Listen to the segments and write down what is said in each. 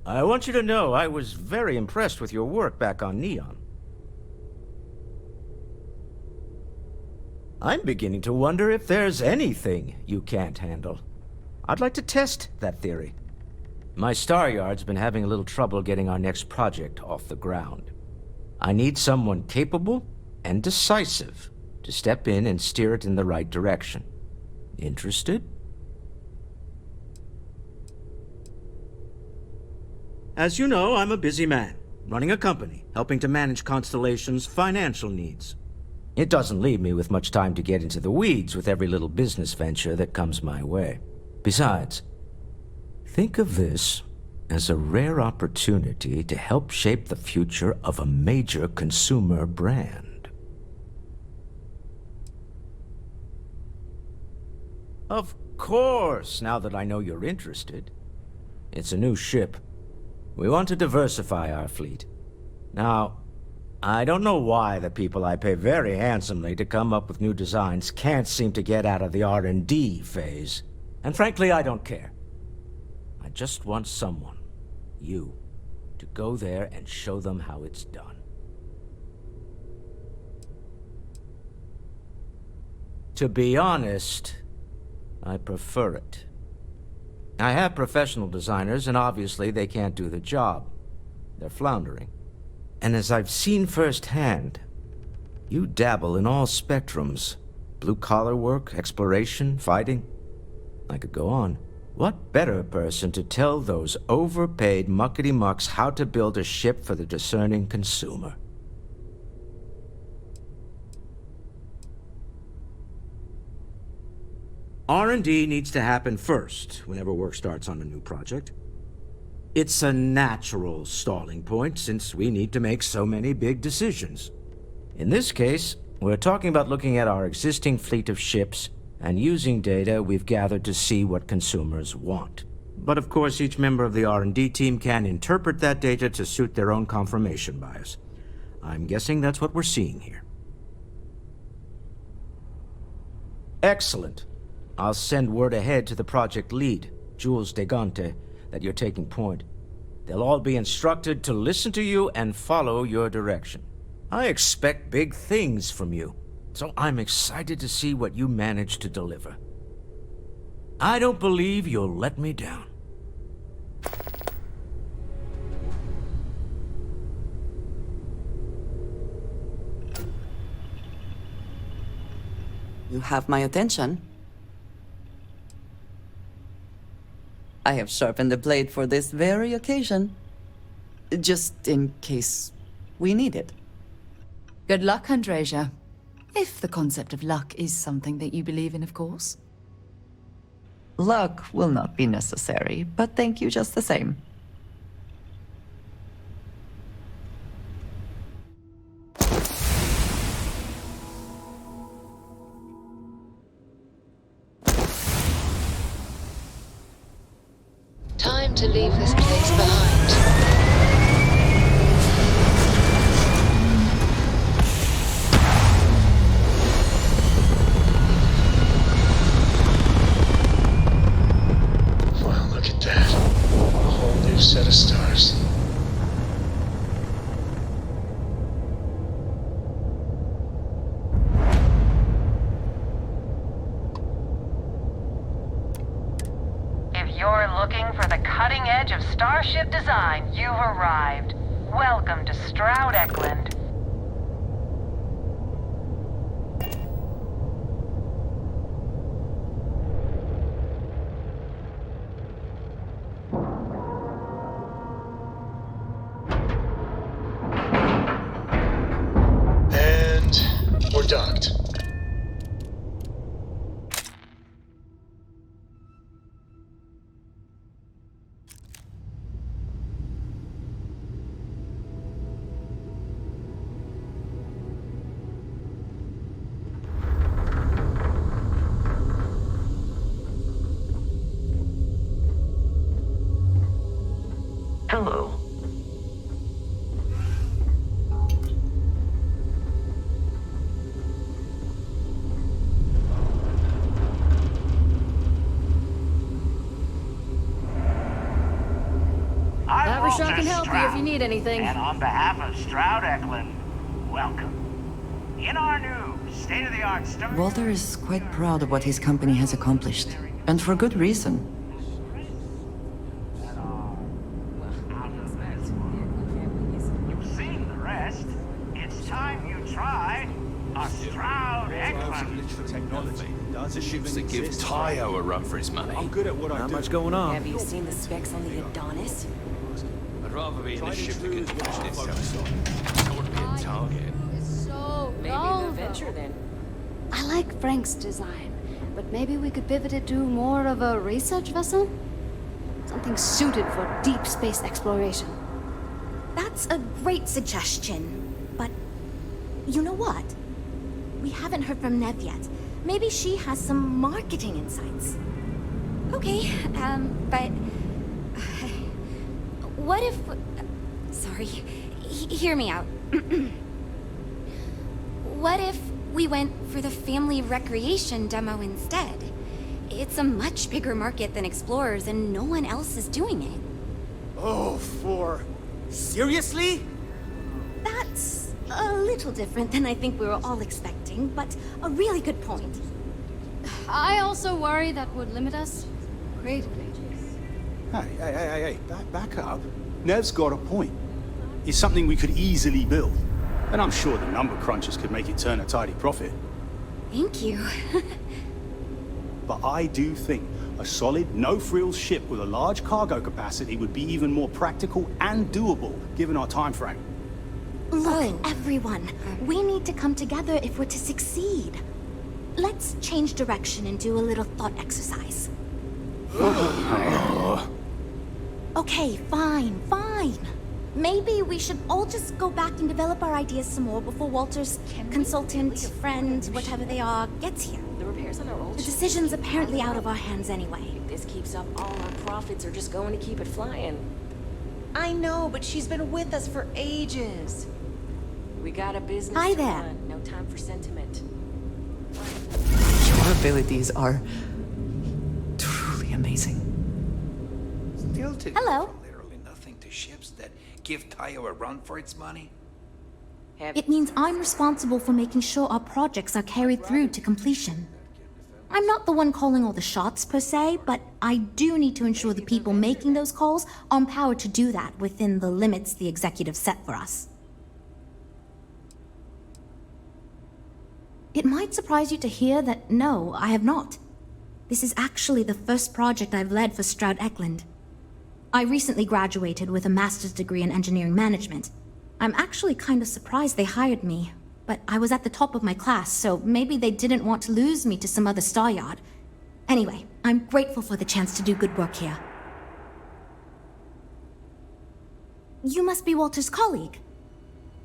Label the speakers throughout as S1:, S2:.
S1: I want you to know I was very impressed with your work back on Neon. I'm beginning to wonder if there's anything you can't handle. I'd like to test that theory. My Star Yard's been having a little trouble getting our next project off the ground. I need someone capable and decisive to step in and steer it in the right direction. Interested? As you know, I'm a busy man, running a company, helping to manage Constellation's financial needs. It doesn't leave me with much time to get into the weeds with every little business venture that comes my way. Besides, think of this as a rare opportunity to help shape the future of a major consumer brand. Of course, now that I know you're interested. It's a new ship. We want to diversify our fleet. Now, I don't know why the people I pay very handsomely to come up with new designs can't seem to get out of the R&D phase. And frankly, I don't care. I just want someone, you, to go there and show them how it's done. To be honest, I prefer it. I have professional designers, and obviously they can't do the job. They're floundering. And as I've seen firsthand, you dabble in all spectrums. Blue-collar work, exploration, fighting. I could go on. What better person to tell those overpaid muckety-mucks how to build a ship for the discerning consumer? R&D needs to happen first whenever work starts on a new project. It's a natural stalling point since we need to make so many big decisions. In this case, we're talking about looking at our existing fleet of ships and using data we've gathered to see what consumers want. But of course, each member of the R&D team can interpret that data to suit their own confirmation bias. I'm guessing that's what we're seeing here. Excellent. I'll send word ahead to the project lead, Jules Degante, that you're taking point. They'll all be instructed to listen to you and follow your direction. I expect big things from you, so I'm excited to see what you manage to deliver. I don't believe you'll let me down.
S2: You have my attention. I have sharpened the blade for this very occasion. Just in case we need it.
S3: Good luck, Andreja. If the concept of luck is something that you believe in, of course.
S4: Luck will not be necessary, but thank you just the same.
S5: Time to leave this place behind.
S6: Wow, look at that. A whole new set of stars.
S7: If you're looking for the cutting edge of starship design, you've arrived. Welcome to Stroud-Eklund.
S6: And we're docked.
S8: Hello.
S9: I've sure can help you if you need anything.
S10: And on behalf of Stroud-Eklund, welcome. In our new state-of-the-art story...
S2: Walter is quite proud of what his company has accomplished, and for good reason.
S10: You've seen the rest. It's time you try a Stroud-Eklund.
S11: The ships that give Tayo a run for his money.
S12: I'm good at what I do.
S1: Not much going on.
S9: Have you seen the specs on the Adonis?
S11: I'd rather be in the ship that can push this stuff. I don't want to be a target.
S9: So maybe the venture then.
S13: I like Frank's design, but maybe we could pivot it to more of a research vessel? Something suited for deep space exploration.
S14: That's a great suggestion, but you know what? We haven't heard from Nev yet. Maybe she has some marketing insights. Okay, but what if... Sorry, hear me out. What if we went for the family recreation demo instead? It's a much bigger market than Explorers, and no one else is doing it.
S12: Oh, seriously?
S14: That's a little different than I think we were all expecting, but a really good point.
S13: I also worry that would limit us creatively.
S12: Hey, back up. Nev's got a point. It's something we could easily build. And I'm sure the number crunchers could make it turn a tidy profit.
S14: Thank you.
S12: But I do think a solid, no-frills ship with a large cargo capacity would be even more practical and doable, given our time frame.
S14: Look, everyone, we need to come together if we're to succeed. Let's change direction and do a little thought exercise. Okay, fine. Maybe we should all just go back and develop our ideas some more before Walter's consultant, friend, whatever they are, gets here.
S9: The repairs on our old
S14: The decision's apparently out of our hands anyway.
S9: If this keeps up, all our profits are just going to keep it flying.
S15: I know, but she's been with us for ages.
S9: We got a business
S14: Hi
S9: to
S14: there.
S9: run. No time for sentiment.
S2: Your abilities are truly amazing.
S11: Still to
S14: Hello.
S11: literally nothing to ships that give Tayo a run for its money.
S14: It means I'm responsible for making sure our projects are carried through to completion. I'm not the one calling all the shots per se, but I do need to ensure the people making those calls are empowered to do that within the limits the executive set for us. It might surprise you to hear that no, I have not. This is actually the first project I've led for Stroud-Eklund. I recently graduated with a master's degree in engineering management. I'm actually kind of surprised they hired me, but I was at the top of my class, so maybe they didn't want to lose me to some other star yard. Anyway, I'm grateful for the chance to do good work here. You must be Walter's colleague.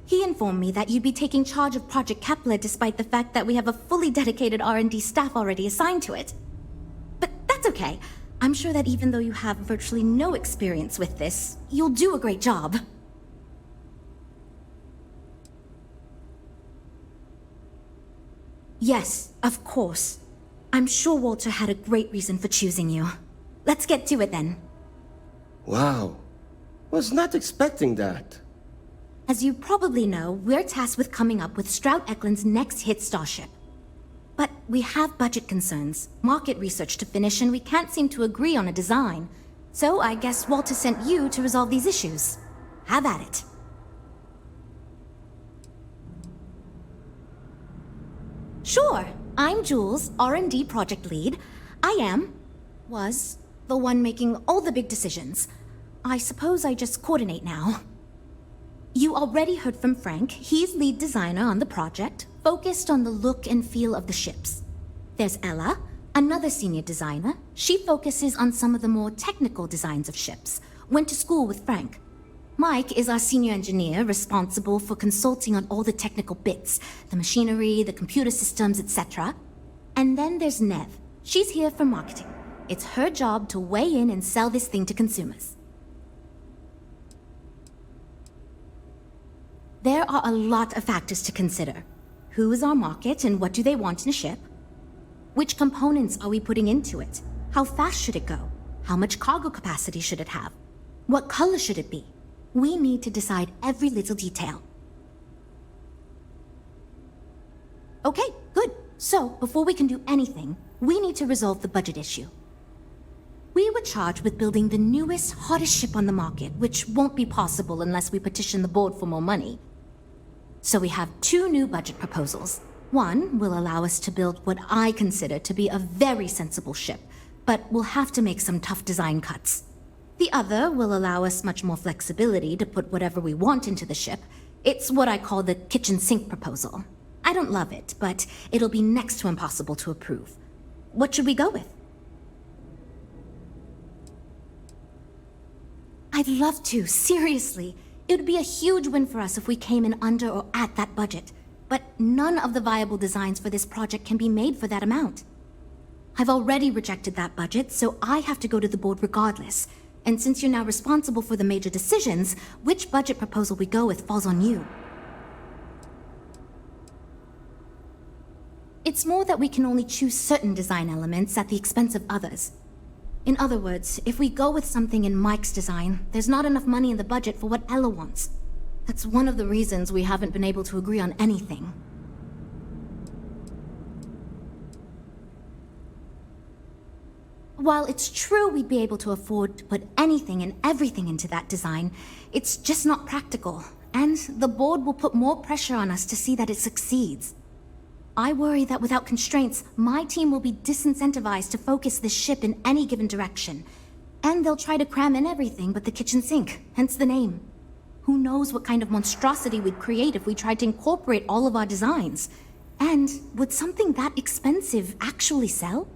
S14: He informed me that you'd be taking charge of Project Kepler despite the fact that we have a fully dedicated R&D staff already assigned to it. But that's okay. I'm sure that even though you have virtually no experience with this, you'll do a great job. Yes, of course. I'm sure Walter had a great reason for choosing you. Let's get to it then.
S16: Wow. Was not expecting that.
S14: As you probably know, we're tasked with coming up with Stroud-Eklund's next hit starship. But we have budget concerns, market research to finish, and we can't seem to agree on a design. So I guess Walter sent you to resolve these issues. Have at it. Sure, I'm Jules, R&D project lead. was the one making all the big decisions. I suppose I just coordinate now. You already heard from Frank. He's lead designer on the project, focused on the look and feel of the ships. There's Ella, another senior designer. She focuses on some of the more technical designs of ships. Went to school with Frank. Mike is our senior engineer, responsible for consulting on all the technical bits, the machinery, the computer systems, etc. And then there's Nev. She's here for marketing. It's her job to weigh in and sell this thing to consumers. There are a lot of factors to consider. Who is our market and what do they want in a ship? Which components are we putting into it? How fast should it go? How much cargo capacity should it have? What color should it be? we need to decide every little detail. Okay, good. So, before we can do anything, we need to resolve the budget issue. We were charged with building the newest, hottest ship on the market, which won't be possible unless we petition the board for more money. So we have 2 new budget proposals. One will allow us to build what I consider to be a very sensible ship, but we'll have to make some tough design cuts. The other will allow us much more flexibility to put whatever we want into the ship. It's what I call the kitchen sink proposal. I don't love it, but it'll be next to impossible to approve. What should we go with? I'd love to, seriously. It would be a huge win for us if we came in under or at that budget. But none of the viable designs for this project can be made for that amount. I've already rejected that budget, so I have to go to the board regardless. And since you're now responsible for the major decisions, which budget proposal we go with falls on you. It's more that we can only choose certain design elements at the expense of others. In other words, if we go with something in Mike's design, there's not enough money in the budget for what Ella wants. That's one of the reasons we haven't been able to agree on anything. While it's true we'd be able to afford to put anything and everything into that design, it's just not practical, and the board will put more pressure on us to see that it succeeds. I worry that without constraints, my team will be disincentivized to focus this ship in any given direction. And they'll try to cram in everything but the kitchen sink, hence the name. Who knows what kind of monstrosity we'd create if we tried to incorporate all of our designs? And would something that expensive actually sell?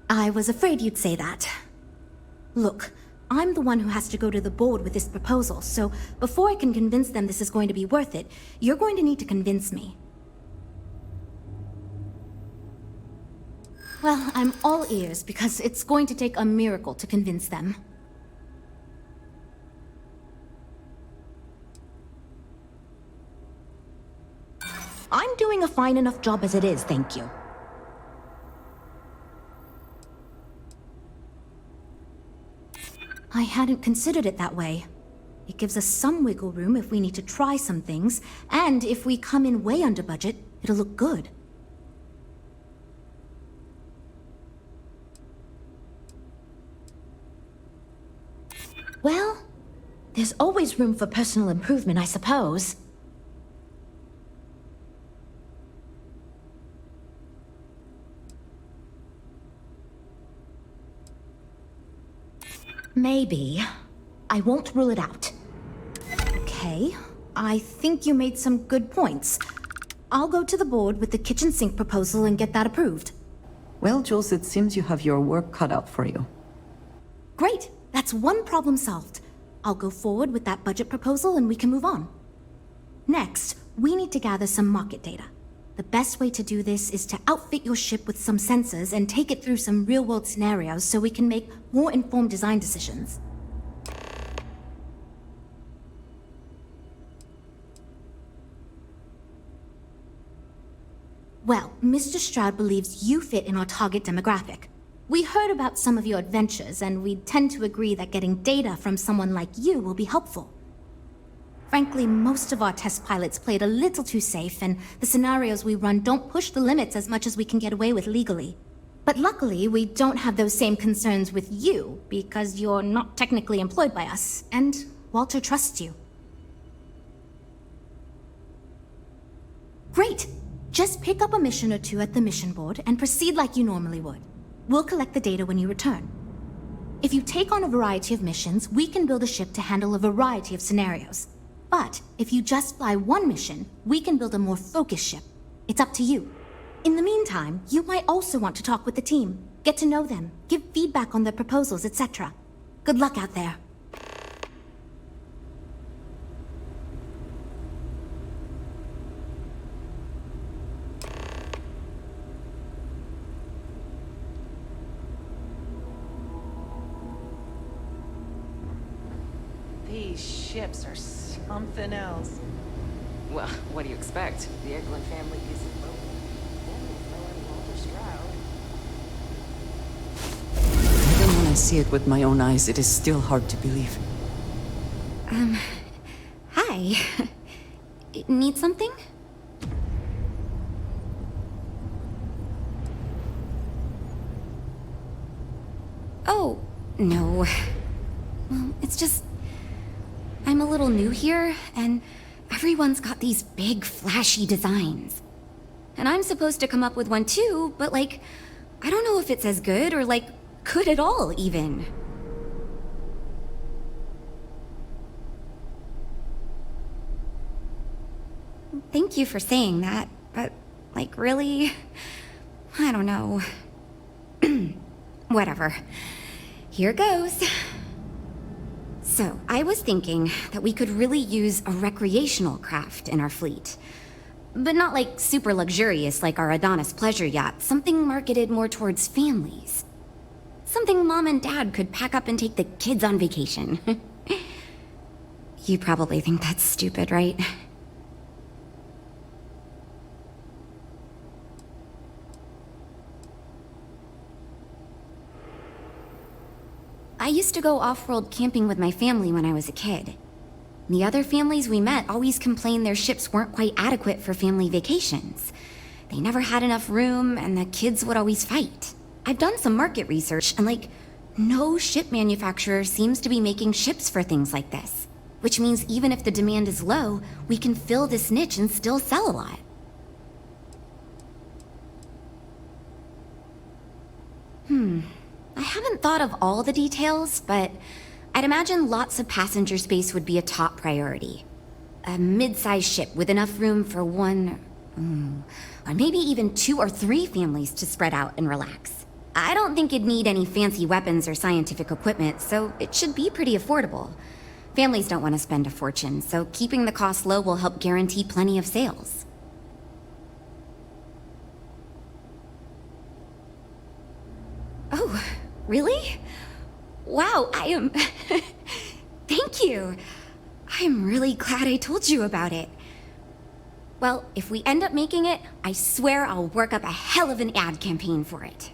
S14: I was afraid you'd say that. Look, I'm the one who has to go to the board with this proposal, so before I can convince them this is going to be worth it, you're going to need to convince me. Well, I'm all ears because it's going to take a miracle to convince them. I'm doing a fine enough job as it is, thank you. I hadn't considered it that way. It gives us some wiggle room if we need to try some things, and if we come in way under budget, it'll look good. Well, there's always room for personal improvement, I suppose. Maybe. I won't rule it out. Okay, I think you made some good points. I'll go to the board with the kitchen sink proposal and get that approved.
S4: Well, Jules, it seems you have your work cut out for you.
S14: Great, that's one problem solved. I'll go forward with that budget proposal and we can move on. Next, we need to gather some market data. The best way to do this is to outfit your ship with some sensors and take it through some real-world scenarios so we can make more informed design decisions. Well, Mr. Stroud believes you fit in our target demographic. We heard about some of your adventures, and we tend to agree that getting data from someone like you will be helpful. Frankly, most of our test pilots played a little too safe, and the scenarios we run don't push the limits as much as we can get away with legally. But luckily, we don't have those same concerns with you, because you're not technically employed by us, and Walter trusts you. Great! Just pick up a mission or two at the mission board and proceed like you normally would. We'll collect the data when you return. If you take on a variety of missions, we can build a ship to handle a variety of scenarios. But if you just fly one mission, we can build a more focused ship. It's up to you. In the meantime, you might also want to talk with the team, get to know them, give feedback on their proposals, etc. Good luck out there.
S15: These ships are something else.
S9: Well, what do you expect? The Eklund family isn't local. Only Walter Stroud.
S2: see it with my own eyes, it is still hard to believe.
S14: Hi. Need something? Oh, no. Well, it's just... I'm a little new here, and everyone's got these big, flashy designs. And I'm supposed to come up with one too, but like, I don't know if it's as good or like, good at all, even. Thank you for saying that, but like, really? I don't know. Whatever. Here goes. So, I was thinking that we could really use a recreational craft in our fleet. But not like super luxurious like our Adonis pleasure yacht, something marketed more towards families. Something Mom and Dad could pack up and take the kids on vacation. You probably think that's stupid, right? I used to go off-world camping with my family when I was a kid. The other families we met always complained their ships weren't quite adequate for family vacations. They never had enough room, and the kids would always fight. I've done some market research, and like, no ship manufacturer seems to be making ships for things like this. Which means even if the demand is low, we can fill this niche and still sell a lot. I haven't thought of all the details, but I'd imagine lots of passenger space would be a top priority. A mid-sized ship with enough room for one, or maybe even 2 or 3 families to spread out and relax. I don't think it'd need any fancy weapons or scientific equipment, so it should be pretty affordable. Families don't want to spend a fortune, so keeping the cost low will help guarantee plenty of sales. Oh, really? Wow, I am... Thank you. I'm really glad I told you about it. Well, if we end up making it, I swear I'll work up a hell of an ad campaign for it.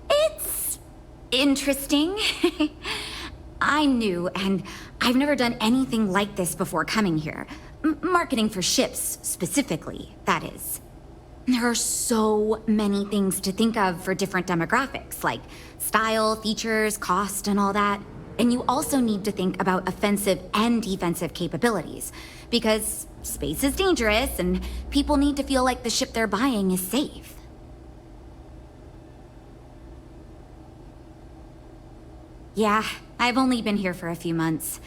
S14: It's interesting. I'm new, and I've never done anything like this before coming here. Marketing for ships, specifically, that is. There are so many things to think of for different demographics, like style, features, cost, and all that. And you also need to think about offensive and defensive capabilities, because space is dangerous and people need to feel like the ship they're buying is safe. Yeah, I've only been here for a few months.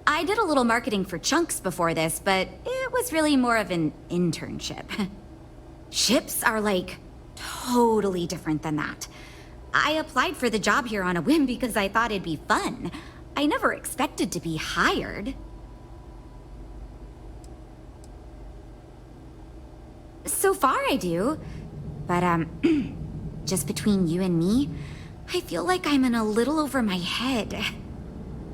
S14: I did a little marketing for Chunks before this, but it was really more of an internship. Ships are like totally different than that. I applied for the job here on a whim because I thought it'd be fun. I never expected to be hired. So far I do, but just between you and me, I feel like I'm in a little over my head.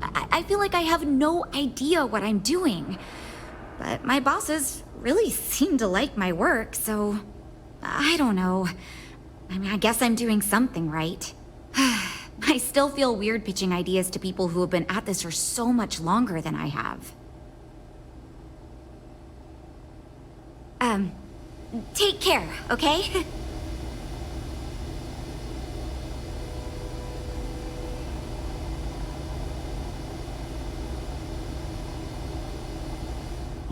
S14: I feel like I have no idea what I'm doing. But my bosses really seem to like my work, so I don't know. I mean, I guess I'm doing something right. I still feel weird pitching ideas to people who have been at this for so much longer than I have. Take care, okay?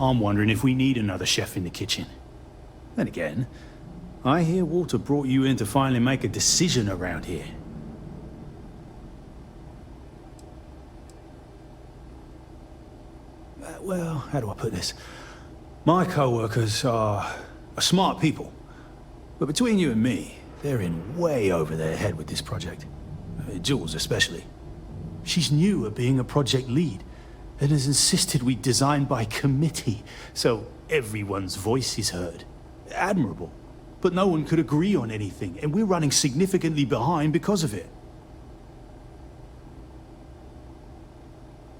S12: I'm wondering if we need another chef in the kitchen. Then again, I hear Walter brought you in to finally make a decision around here. Well, how do I put this? My co-workers are smart people. But between you and me, they're in way over their head with this project. Jules especially. She's new at being a project lead, and has insisted we design by committee, so everyone's voice is heard. Admirable. But no one could agree on anything, and we're running significantly behind because of it.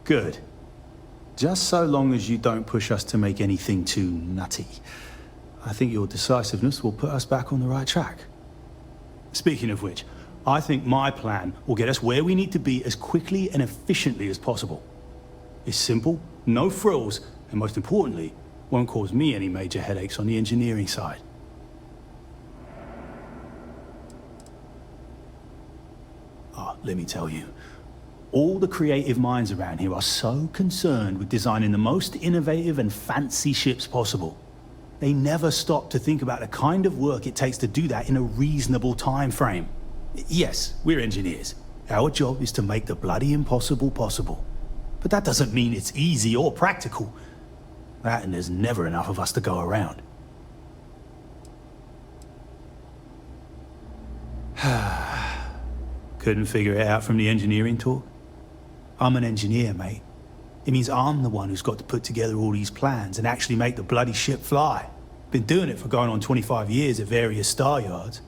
S12: Good. Just so long as you don't push us to make anything too nutty. I think your decisiveness will put us back on the right track. Speaking of which, I think my plan will get us where we need to be as quickly and efficiently as possible. It's simple, no frills, and most importantly, won't cause me any major headaches on the engineering side. Let me tell you, all the creative minds around here are so concerned with designing the most innovative and fancy ships possible. They never stop to think about the kind of work it takes to do that in a reasonable time frame. Yes, we're engineers. Our job is to make the bloody impossible possible. But that doesn't mean it's easy or practical. That and there's never enough of us to go around. Couldn't figure it out from the engineering talk? I'm an engineer, mate. It means I'm the one who's got to put together all these plans and actually make the bloody ship fly. Been doing it for going on 25 years at various star yards.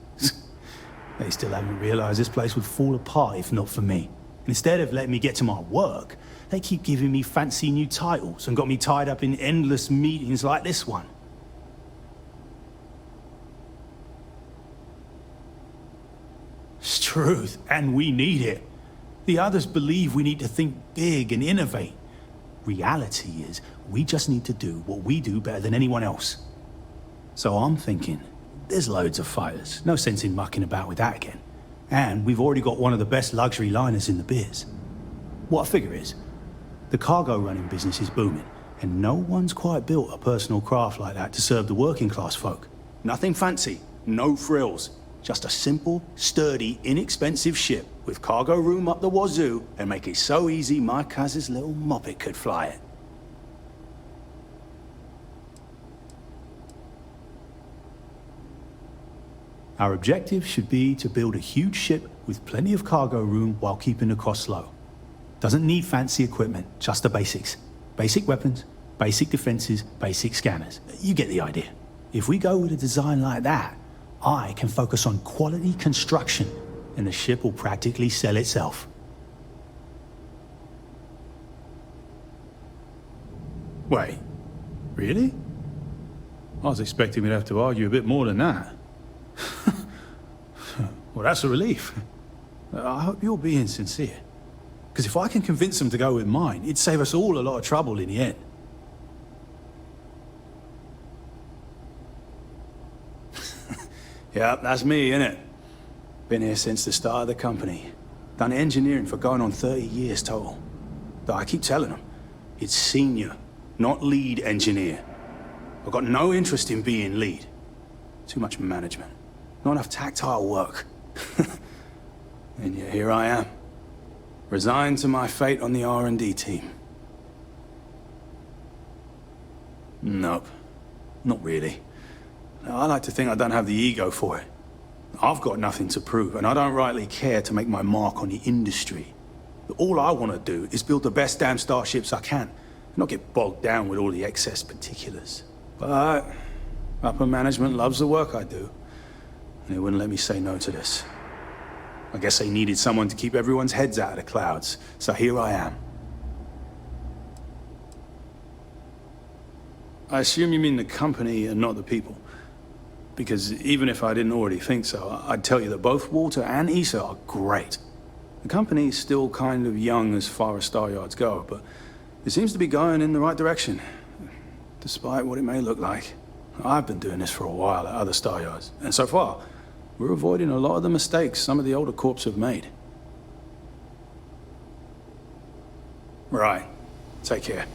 S12: They still haven't realized this place would fall apart if not for me. Instead of letting me get to my work, they keep giving me fancy new titles and got me tied up in endless meetings like this one. It's truth, and we need it. The others believe we need to think big and innovate. Reality is, we just need to do what we do better than anyone else. So I'm thinking, there's loads of fighters. No sense in mucking about with that again. And we've already got one of the best luxury liners in the biz. What I figure is, the cargo running business is booming, and no one's quite built a personal craft like that to serve the working class folk. Nothing fancy, no frills. Just a simple, sturdy, inexpensive ship with cargo room up the wazoo and make it so easy my cousin's little moppet could fly it. Our objective should be to build a huge ship with plenty of cargo room while keeping the costs low. Doesn't need fancy equipment, just the basics. Basic weapons, basic defenses, basic scanners. You get the idea. If we go with a design like that, I can focus on quality construction, and the ship will practically sell itself. Wait, really? I was expecting we'd have to argue a bit more than that. Well, that's a relief. I hope you're being sincere. Because if I can convince them to go with mine, it'd save us all a lot of trouble in the end. Yep, that's me, innit? Been here since the start of the company. Done engineering for going on 30 years total. Though I keep telling them, it's senior, not lead engineer. I've got no interest in being lead. Too much management. Not enough tactile work. And yet here I am. Resigned to my fate on the R&D team. Nope. Not really. I like to think I don't have the ego for it. I've got nothing to prove, and I don't rightly care to make my mark on the industry. All I want to do is build the best damn starships I can, and not get bogged down with all the excess particulars. But upper management loves the work I do, and they wouldn't let me say no to this. I guess they needed someone to keep everyone's heads out of the clouds, so here I am. I assume you mean the company and not the people. Because even if I didn't already think so, I'd tell you that both Walter and Issa are great. The company's still kind of young as far as star yards go, but it seems to be going in the right direction, despite what it may look like. I've been doing this for a while at other star yards, and so far, we're avoiding a lot of the mistakes some of the older corps have made. Right. Take care.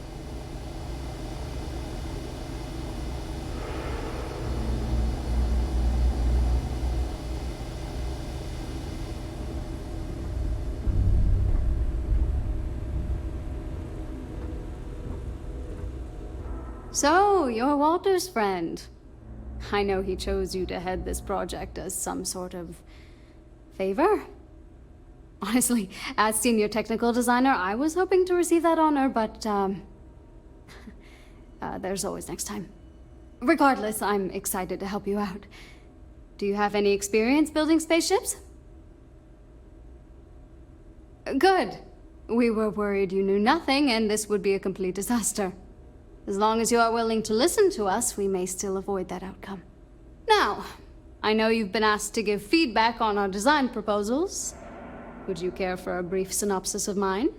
S13: So, you're Walter's friend. I know he chose you to head this project as some sort of favor. Honestly, as senior technical designer, I was hoping to receive that honor, but there's always next time. Regardless, I'm excited to help you out. Do you have any experience building spaceships? Good. We were worried you knew nothing and this would be a complete disaster. As long as you are willing to listen to us, we may still avoid that outcome. Now, I know you've been asked to give feedback on our design proposals. Would you care for a brief synopsis of mine?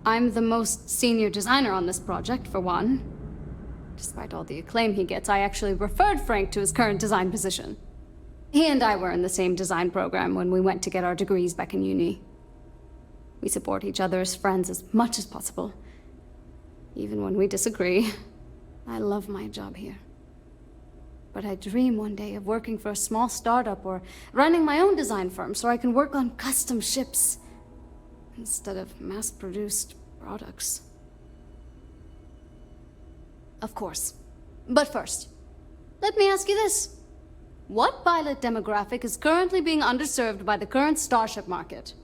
S13: I'm the most senior designer on this project, for one. Despite all the acclaim he gets, I actually referred Frank to his current design position. He and I were in the same design program when we went to get our degrees back in uni. We support each other as friends as much as possible. Even when we disagree. I love my job here. But I dream one day of working for a small startup or running my own design firm so I can work on custom ships instead of mass-produced products. Of course. But first, let me ask you this. What pilot demographic is currently being underserved by the current starship market?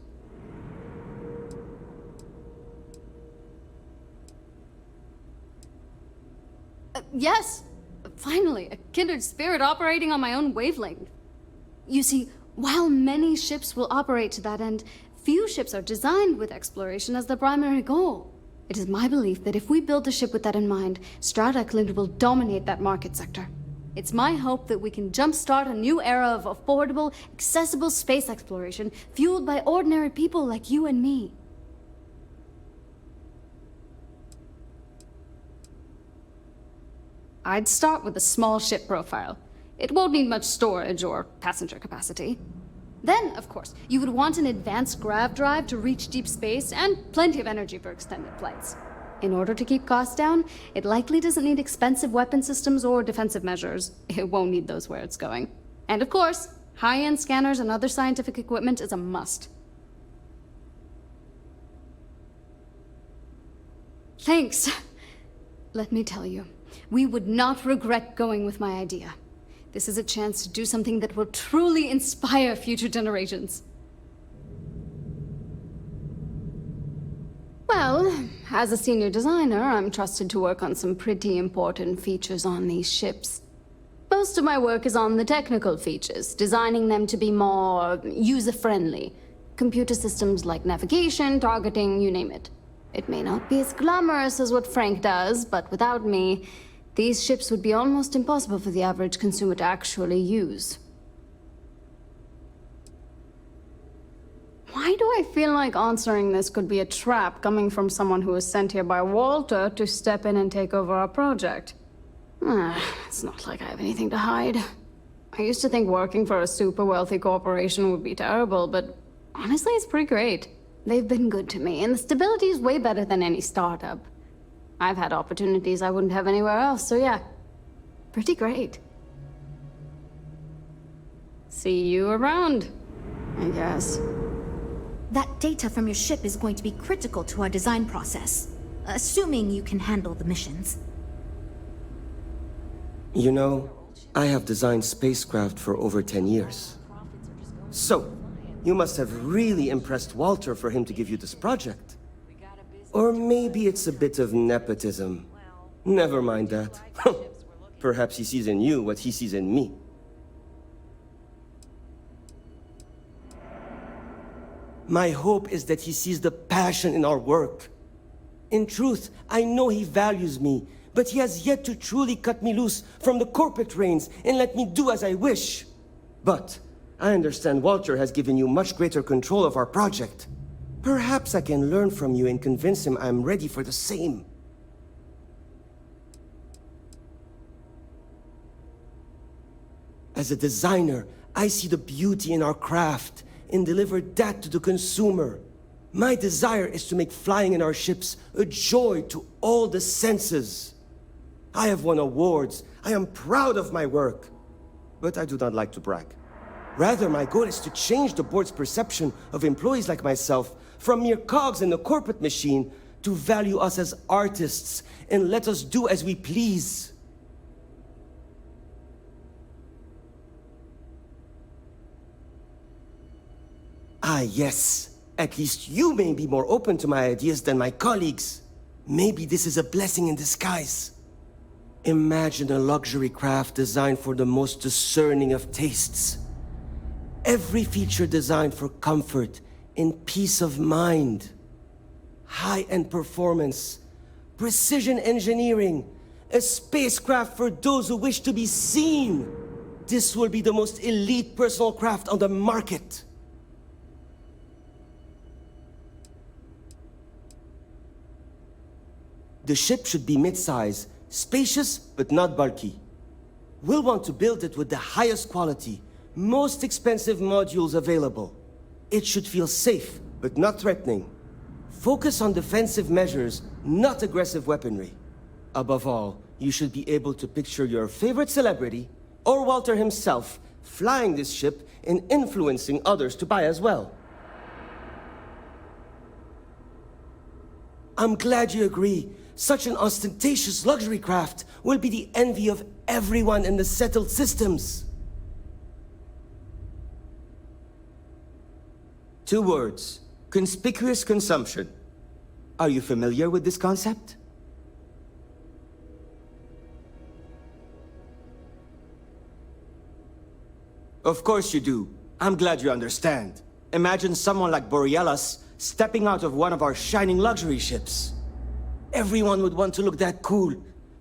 S13: Yes! Finally, a kindred spirit operating on my own wavelength. You see, while many ships will operate to that end, few ships are designed with exploration as their primary goal. It is my belief that if we build a ship with that in mind, Stroud-Eklund will dominate that market sector. It's my hope that we can jumpstart a new era of affordable, accessible space exploration, fueled by ordinary people like you and me. I'd start with a small ship profile. It won't need much storage or passenger capacity. Then, of course, you would want an advanced grav drive to reach deep space and plenty of energy for extended flights. In order to keep costs down, it likely doesn't need expensive weapon systems or defensive measures. It won't need those where it's going. And of course, high-end scanners and other scientific equipment is a must. Thanks. Let me tell you, we would not regret going with my idea. This is a chance to do something that will truly inspire future generations. Well, as a senior designer, I'm trusted to work on some pretty important features on these ships. Most of my work is on the technical features, designing them to be more user-friendly. Computer systems like navigation, targeting, you name it. It may not be as glamorous as what Frank does, but without me, these ships would be almost impossible for the average consumer to actually use. Why do I feel like answering this could be a trap coming from someone who was sent here by Walter to step in and take over our project? It's not like I have anything to hide. I used to think working for a super wealthy corporation would be terrible, but honestly, it's pretty great. They've been good to me, and the stability is way better than any startup. I've had opportunities I wouldn't have anywhere else, so yeah, pretty great. See you around, I guess.
S14: That data from your ship is going to be critical to our design process, assuming you can handle the missions.
S16: You know, I have designed spacecraft for over 10 years. So, you must have really impressed Walter for him to give you this project. Or maybe it's a bit of nepotism. Never mind that. Perhaps he sees in you what he sees in me. My hope is that he sees the passion in our work. In truth, I know he values me, but he has yet to truly cut me loose from the corporate reins and let me do as I wish. But I understand Walter has given you much greater control of our project. Perhaps I can learn from you and convince him I'm ready for the same. As a designer, I see the beauty in our craft and deliver that to the consumer. My desire is to make flying in our ships a joy to all the senses. I have won awards. I am proud of my work. But I do not like to brag. Rather, my goal is to change the board's perception of employees like myself from mere cogs in the corporate machine to value us as artists and let us do as we please. Ah, yes. At least you may be more open to my ideas than my colleagues. Maybe this is a blessing in disguise. Imagine a luxury craft designed for the most discerning of tastes. Every feature designed for comfort and peace of mind. high-end performance, precision engineering, a spacecraft for those who wish to be seen. This will be the most elite personal craft on the market. The ship should be mid-size, spacious but not bulky. We'll want to build it with the highest quality, most expensive modules available. It should feel safe, but not threatening. Focus on defensive measures, not aggressive weaponry. Above all, you should be able to picture your favorite celebrity, or Walter himself, flying this ship and influencing others to buy as well. I'm glad you agree. Such an ostentatious luxury craft will be the envy of everyone in the settled systems. 2 words. Conspicuous consumption. Are you familiar with this concept? Of course you do. I'm glad you understand. Imagine someone like Borealis stepping out of one of our shining luxury ships. Everyone would want to look that cool.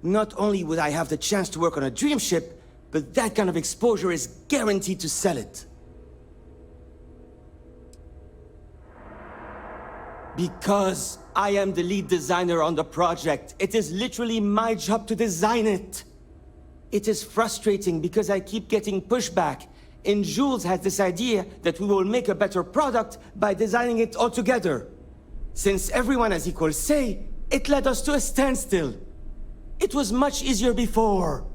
S16: Not only would I have the chance to work on a dream ship, but that kind of exposure is guaranteed to sell it. Because I am the lead designer on the project, it is literally my job to design it. It is frustrating because I keep getting pushback, and Jules has this idea that we will make a better product by designing it all together. Since everyone has equal say, it led us to a standstill. It was much easier before.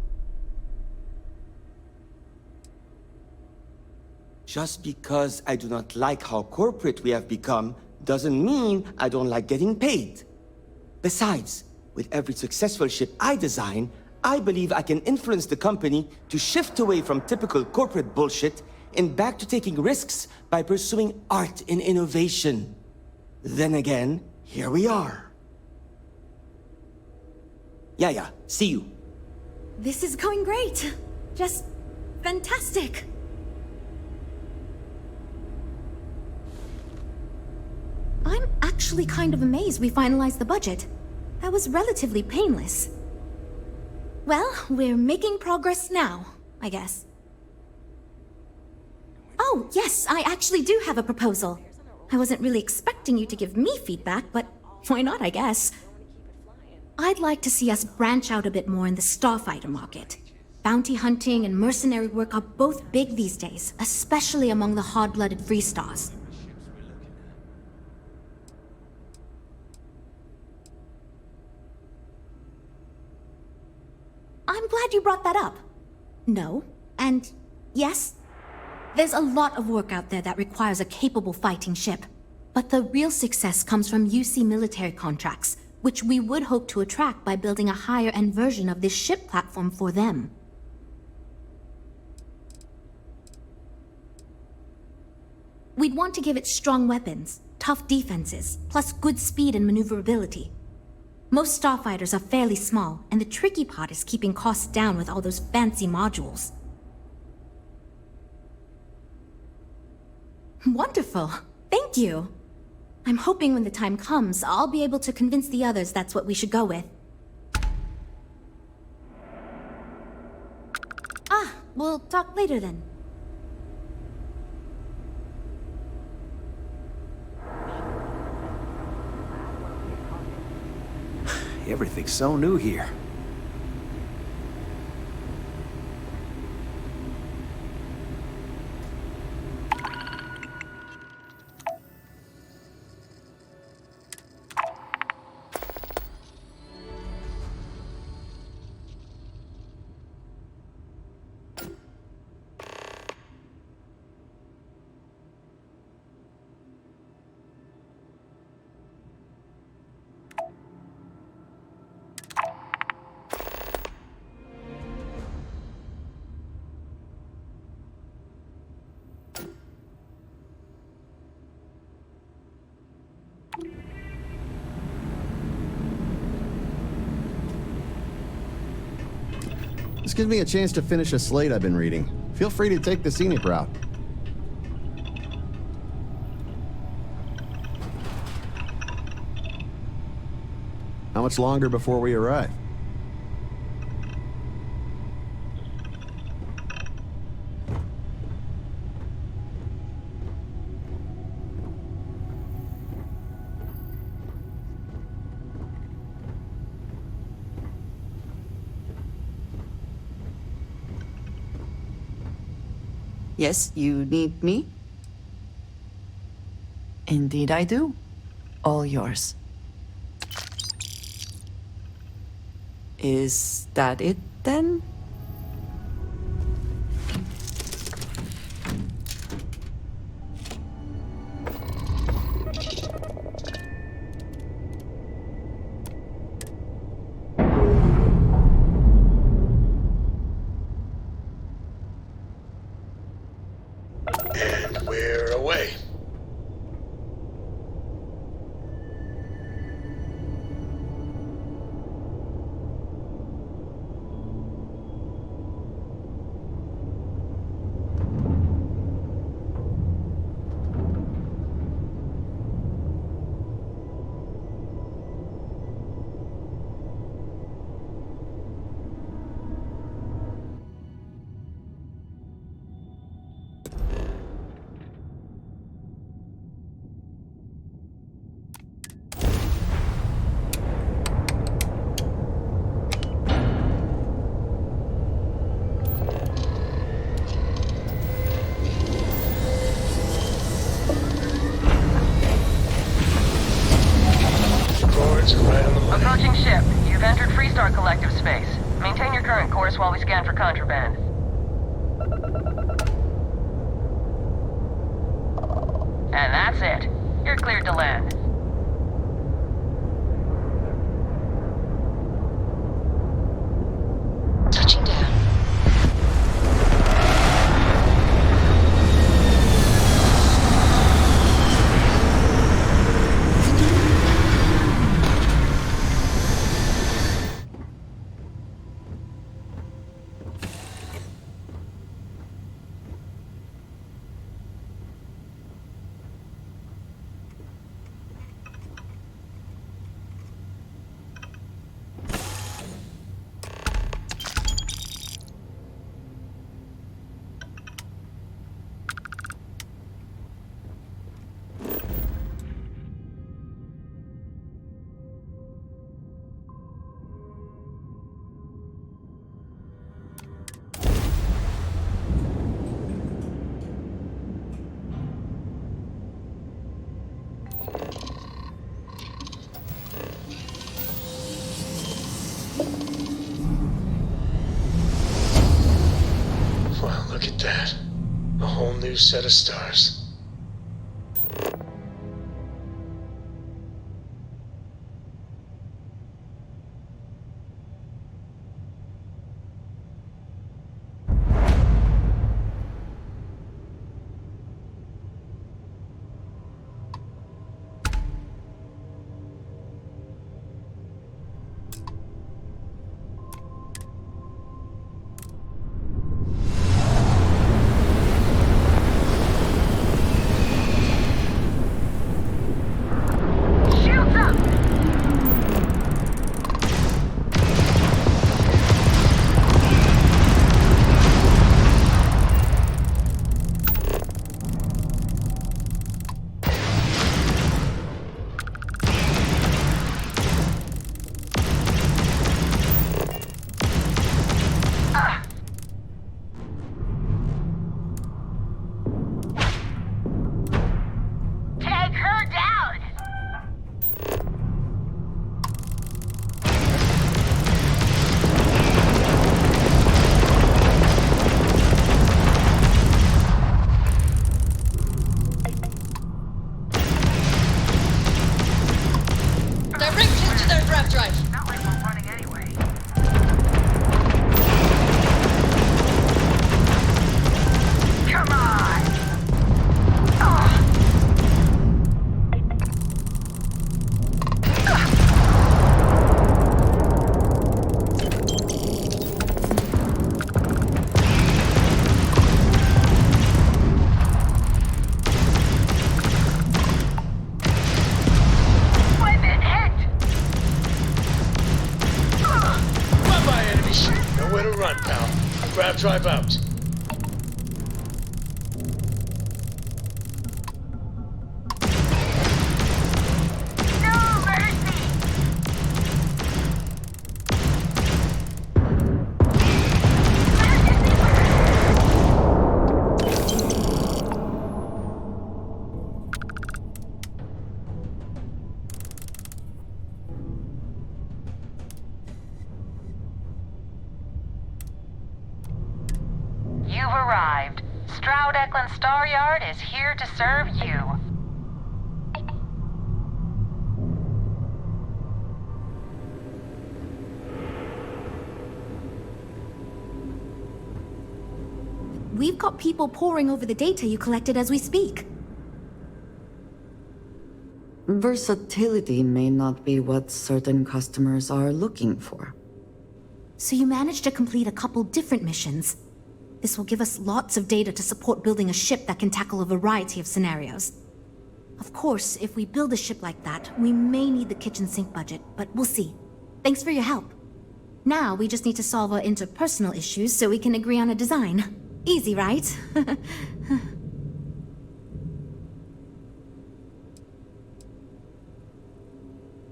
S16: Just because I do not like how corporate we have become, doesn't mean I don't like getting paid. Besides, with every successful ship I design, I believe I can influence the company to shift away from typical corporate bullshit and back to taking risks by pursuing art and innovation. Then again, here we are. Yeah, see you.
S14: This is going great. Just fantastic. I'm actually kind of amazed we finalized the budget. That was relatively painless. Well, we're making progress now, I guess. Oh, yes, I actually do have a proposal. I wasn't really expecting you to give me feedback, but why not, I guess? I'd like to see us branch out a bit more in the starfighter market. Bounty hunting and mercenary work are both big these days, especially among the hard-blooded free stars. I'm glad you brought that up. No, and yes, there's a lot of work out there that requires a capable fighting ship. But the real success comes from UC military contracts, which we would hope to attract by building a higher-end version of this ship platform for them. We'd want to give it strong weapons, tough defenses, plus good speed and maneuverability. Most starfighters are fairly small, and the tricky part is keeping costs down with all those fancy modules. Wonderful. Thank you. I'm hoping when the time comes, I'll be able to convince the others that's what we should go with. We'll talk later then.
S17: Everything's so new here.
S18: This gives me a chance to finish a slate I've been reading. Feel free to take the scenic route. How much longer before we arrive?
S2: Yes, you need me? Indeed I do. All yours. Is that it, then?
S6: And we're away.
S7: Approaching ship. You've entered Freestar Collective space. Maintain your current course while we scan for contraband. And that's it. You're cleared to land.
S5: Touching down.
S6: Wow, look at that. A whole new set of stars. run, pal. Grab drive out.
S7: You've arrived. Stroud-Eklund Star Yard is here to serve you.
S14: We've got people poring over the data you collected as we speak.
S2: Versatility may not be what certain customers are looking for.
S14: So you managed to complete a couple different missions. This will give us lots of data to support building a ship that can tackle a variety of scenarios. Of course, if we build a ship like that, we may need the kitchen sink budget, but we'll see. Thanks for your help. Now we just need to solve our interpersonal issues so we can agree on a design. Easy, right?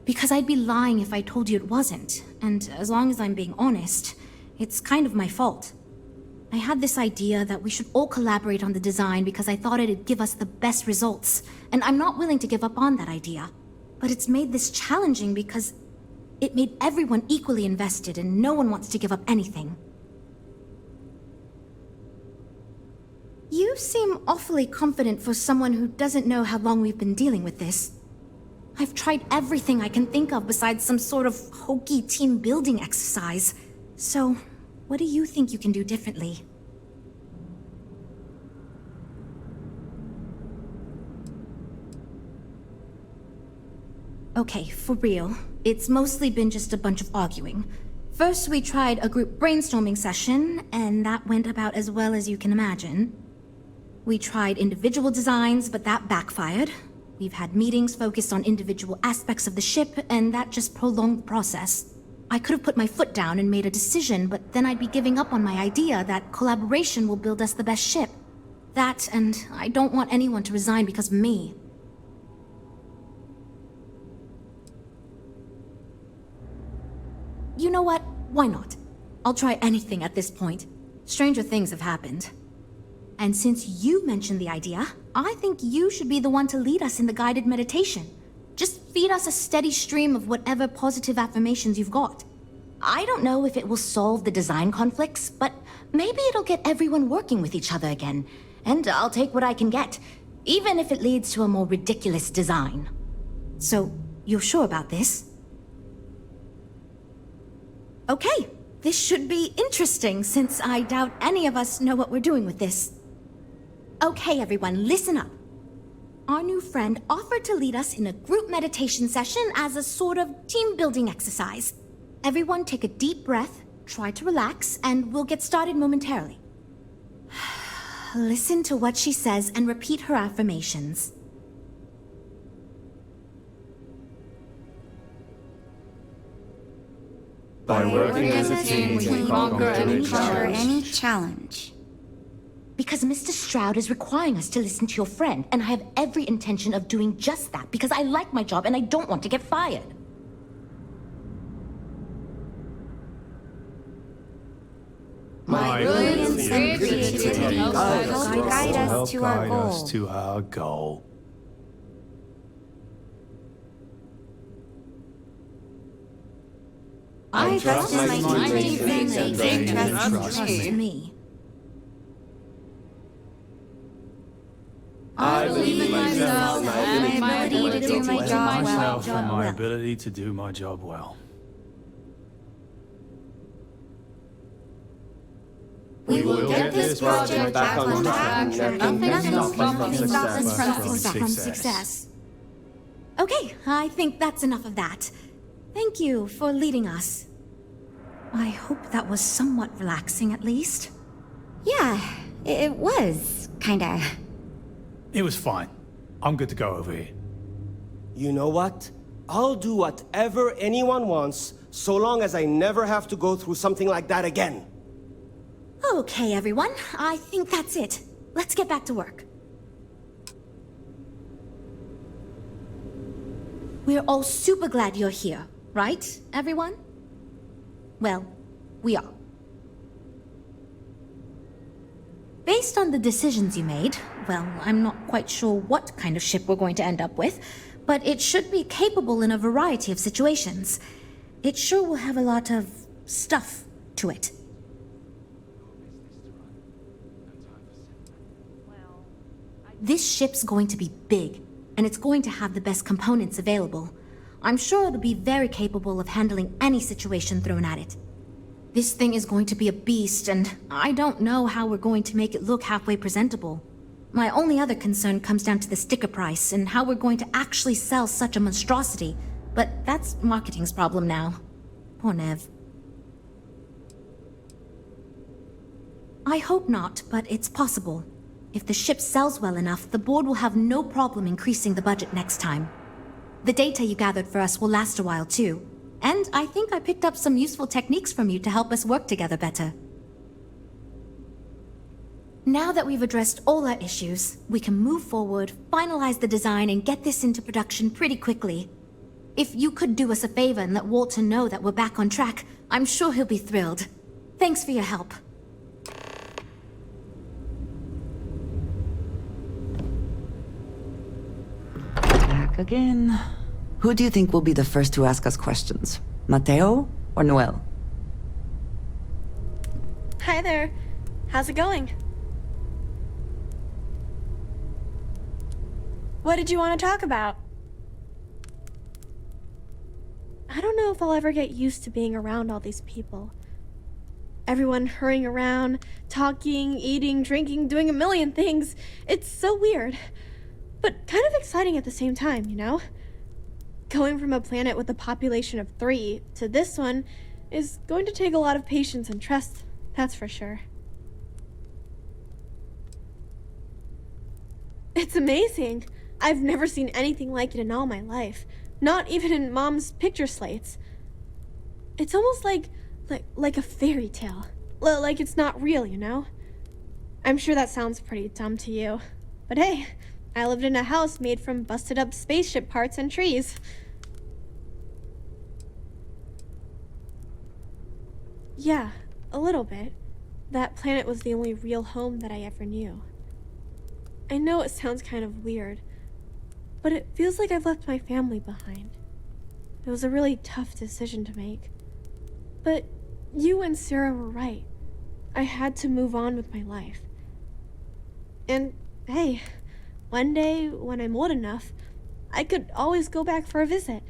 S14: Because I'd be lying if I told you it wasn't. And as long as I'm being honest, it's kind of my fault. I had this idea that we should all collaborate on the design because I thought it'd give us the best results. And I'm not willing to give up on that idea. But it's made this challenging because it made everyone equally invested and no one wants to give up anything. You seem awfully confident for someone who doesn't know how long we've been dealing with this. I've tried everything I can think of besides some sort of hokey team building exercise. So, what do you think you can do differently? Okay, for real. It's mostly been just a bunch of arguing. First, we tried a group brainstorming session, and that went about as well as you can imagine. We tried individual designs, but that backfired. We've had meetings focused on individual aspects of the ship, and that just prolonged the process. I could have put my foot down and made a decision, but then I'd be giving up on my idea that collaboration will build us the best ship. That, and I don't want anyone to resign because of me. You know what? Why not? I'll try anything at this point. Stranger things have happened. And since you mentioned the idea, I think you should be the one to lead us in the guided meditation. Just feed us a steady stream of whatever positive affirmations you've got. I don't know if it will solve the design conflicts, but maybe it'll get everyone working with each other again. And I'll take what I can get, even if it leads to a more ridiculous design. So, you're sure about this? Okay, this should be interesting since I doubt any of us know what we're doing with this. Okay, everyone, listen up. Our new friend offered to lead us in a group meditation session as a sort of team-building exercise. Everyone take a deep breath, try to relax, and we'll get started momentarily. Listen to what she says and repeat her affirmations.
S19: By working as a team, we can conquer any
S14: challenge. Because Mr. Stroud is requiring us to listen to your friend, and I have every intention of doing just that because I like my job and I don't want to get fired.
S19: My brilliance and creativity help guide us
S12: to our goal.
S19: I trust my teammates and they trust
S14: me.
S19: I believe in myself and my ability to do my job well.
S12: And my ability to do my job well.
S19: We will get this project back on track and nothing can stop us from
S14: success. Okay, I think that's enough of that. Thank you for leading us. I hope that was somewhat relaxing, at least.
S19: Yeah, it was, kinda.
S12: It was fine. I'm good to go over here.
S16: You know what? I'll do whatever anyone wants, so long as I never have to go through something like that again.
S14: Okay, everyone. I think that's it. Let's get back to work. We're all super glad you're here, right, everyone? Well, we are. Based on the decisions you made, well, I'm not quite sure what kind of ship we're going to end up with, but it should be capable in a variety of situations. It sure will have a lot of stuff to it. This ship's going to be big, and it's going to have the best components available. I'm sure it'll be very capable of handling any situation thrown at it. This thing is going to be a beast, and I don't know how we're going to make it look halfway presentable. My only other concern comes down to the sticker price and how we're going to actually sell such a monstrosity, but that's marketing's problem now. Poor Nev. I hope not, but it's possible. If the ship sells well enough, the board will have no problem increasing the budget next time. The data you gathered for us will last a while too, and I think I picked up some useful techniques from you to help us work together better. Now that we've addressed all our issues, we can move forward, finalize the design, and get this into production pretty quickly. If you could do us a favor and let Walter know that we're back on track, I'm sure he'll be thrilled. Thanks for your help.
S2: Back again. Who do you think will be the first to ask us questions? Mateo or Noel?
S20: Hi there. How's it going? What did you want to talk about? I don't know if I'll ever get used to being around all these people. Everyone hurrying around, talking, eating, drinking, doing a million things. It's so weird. But kind of exciting at the same time, you know? Going from a planet with a population of 3 to this one is going to take a lot of patience and trust, that's for sure. It's amazing. I've never seen anything like it in all my life. Not even in Mom's picture slates. It's almost like a fairy tale. Like it's not real, you know? I'm sure that sounds pretty dumb to you. But hey, I lived in a house made from busted up spaceship parts and trees. Yeah, a little bit. That planet was the only real home that I ever knew. I know it sounds kind of weird, but it feels like I've left my family behind. It was a really tough decision to make. But you and Sarah were right. I had to move on with my life. And hey, one day, when I'm old enough, I could always go back for a visit.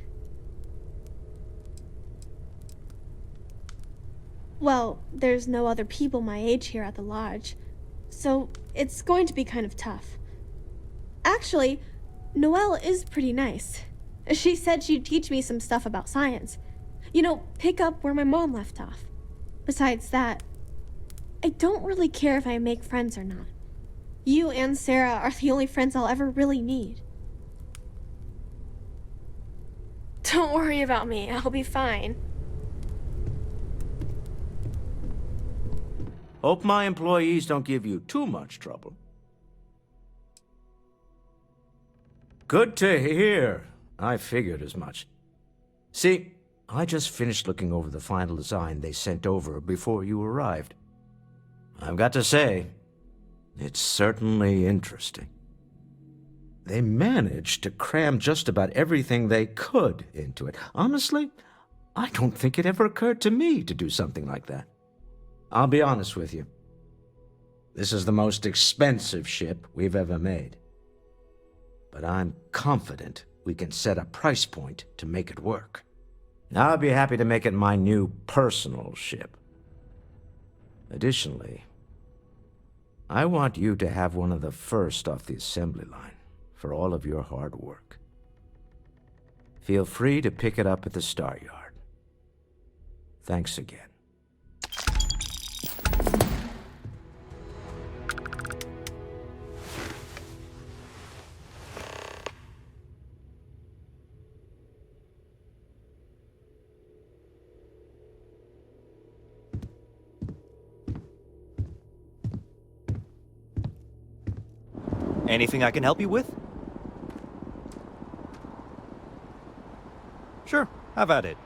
S20: Well, there's no other people my age here at the lodge, so it's going to be kind of tough. Actually, Noelle is pretty nice. She said she'd teach me some stuff about science. You know, pick up where my mom left off. Besides that, I don't really care if I make friends or not. You and Sarah are the only friends I'll ever really need. Don't worry about me, I'll be fine.
S1: Hope my employees don't give you too much trouble. Good to hear. I figured as much. See, I just finished looking over the final design they sent over before you arrived. I've got to say, it's certainly interesting. They managed to cram just about everything they could into it. Honestly, I don't think it ever occurred to me to do something like that. I'll be honest with you. This is the most expensive ship we've ever made. But I'm confident we can set a price point to make it work. I'll be happy to make it my new personal ship. Additionally, I want you to have one of the first off the assembly line for all of your hard work. Feel free to pick it up at the Star Yard. Thanks again.
S21: Anything I can help you with? Sure, have at it.